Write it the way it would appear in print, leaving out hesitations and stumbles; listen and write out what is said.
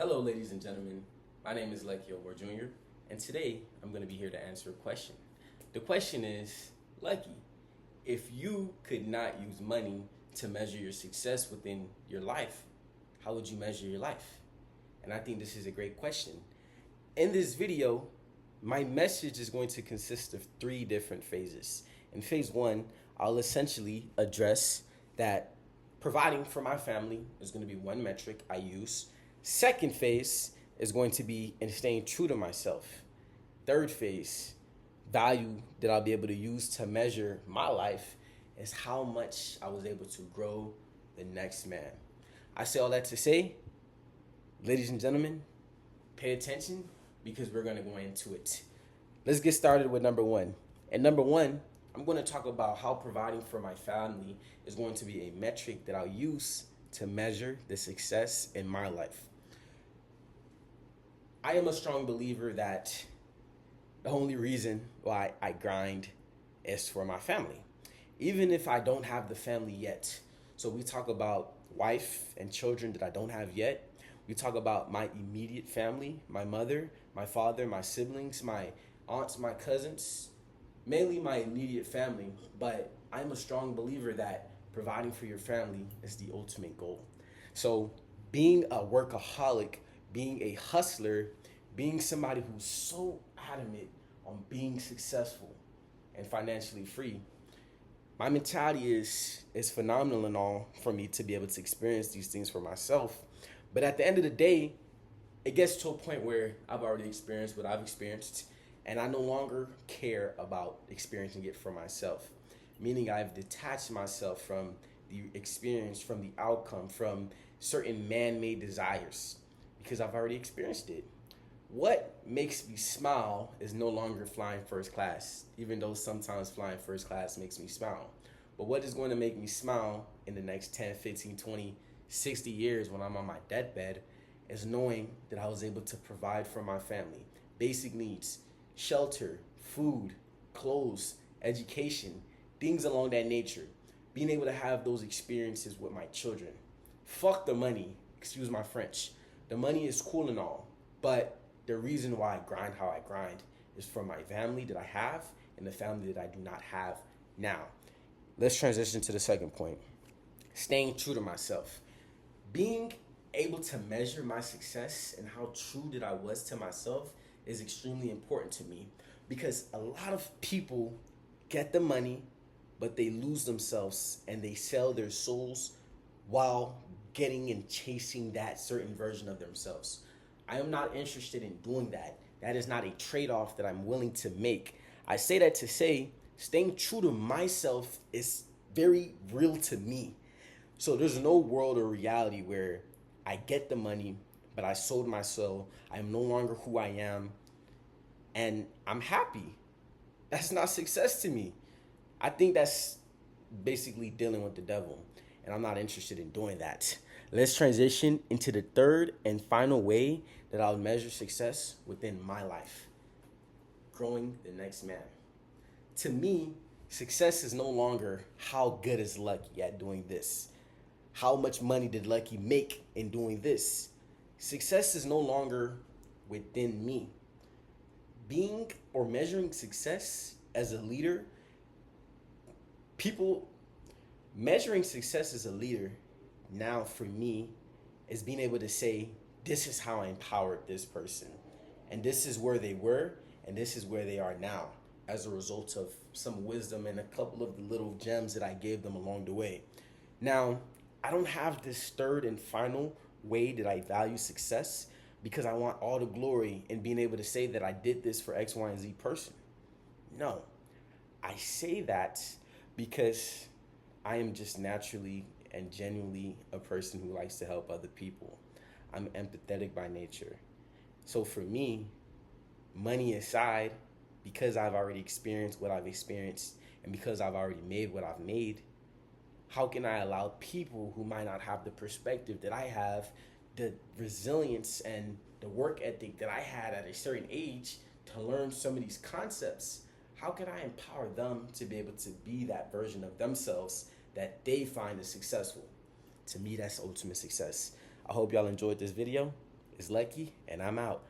Hello, ladies and gentlemen. My name is Obor Jr., and today I'm going to be here to answer a question. The question is, Lucky, if you could not use money to measure your success within your life, how would you measure your life? And I think this is a great question. In this video, my message is going to consist of three different phases. In phase one, I'll essentially address that providing for my family is going to be one metric I use. Second phase is going to be in staying true to myself. Third phase, value that I'll be able to use to measure my life, is how much I was able to grow the next man. I say all that to say, ladies and gentlemen, pay attention because we're going to go into it. Let's get started with number one. And number one, I'm going to talk about how providing for my family is going to be a metric that I'll use to measure the success in my life. I am a strong believer that the only reason why I grind is for my family, even if I don't have the family yet. So we talk about wife and children that I don't have yet. We talk about my immediate family, my mother, my father, my siblings, my aunts, my cousins, mainly my immediate family. But I'm a strong believer that providing for your family is the ultimate goal. So being a workaholic, being a hustler, being somebody who's so adamant on being successful and financially free, my mentality is phenomenal and all for me to be able to experience these things for myself. But at the end of the day, it gets to a point where I've already experienced what I've experienced, and I no longer care about experiencing it for myself. Meaning I've detached myself from the experience, from the outcome, from certain man-made desires, because I've already experienced it. What makes me smile is no longer flying first class, even though sometimes flying first class makes me smile. But what is going to make me smile in the next 10, 15, 20, 60 years when I'm on my deathbed is knowing that I was able to provide for my family. Basic needs, shelter, food, clothes, education, things along that nature. Being able to have those experiences with my children. Fuck the money, excuse my French. The money is cool and all, but the reason why I grind how I grind is for my family that I have and the family that I do not have now. Let's transition to the second point. Staying true to myself. Being able to measure my success and how true that I was to myself is extremely important to me, because a lot of people get the money, but they lose themselves and they sell their souls while getting and chasing that certain version of themselves. I am not interested in doing that. That is not a trade-off that I'm willing to make. I say that to say, staying true to myself is very real to me. So there's no world or reality where I get the money, but I sold my soul. I am no longer who I am, and I'm happy. That's not success to me. I think that's basically dealing with the devil, and I'm not interested in doing that. Let's transition into the third and final way that I'll measure success within my life. Growing the next man. To me, success is no longer how good is Lucky at doing this. How much money did Lucky make in doing this? Success is no longer within me. Being or measuring success as a leader, people measuring success as a leader now for me is being able to say, this is how I empowered this person, and this is where they were, and this is where they are now as a result of some wisdom and a couple of the little gems that I gave them along the way. Now, I don't have this third and final way that I value success because I want all the glory in being able to say that I did this for X, Y, and Z person. No, I say that because I am just naturally and genuinely a person who likes to help other people. I'm empathetic by nature. So for me, money aside, because I've already experienced what I've experienced and because I've already made what I've made, how can I allow people who might not have the perspective that I have, the resilience and the work ethic that I had at a certain age to learn some of these concepts? How can I empower them to be able to be that version of themselves that they find is successful? To me, that's ultimate success. I hope y'all enjoyed this video. is Lucky, and I'm out.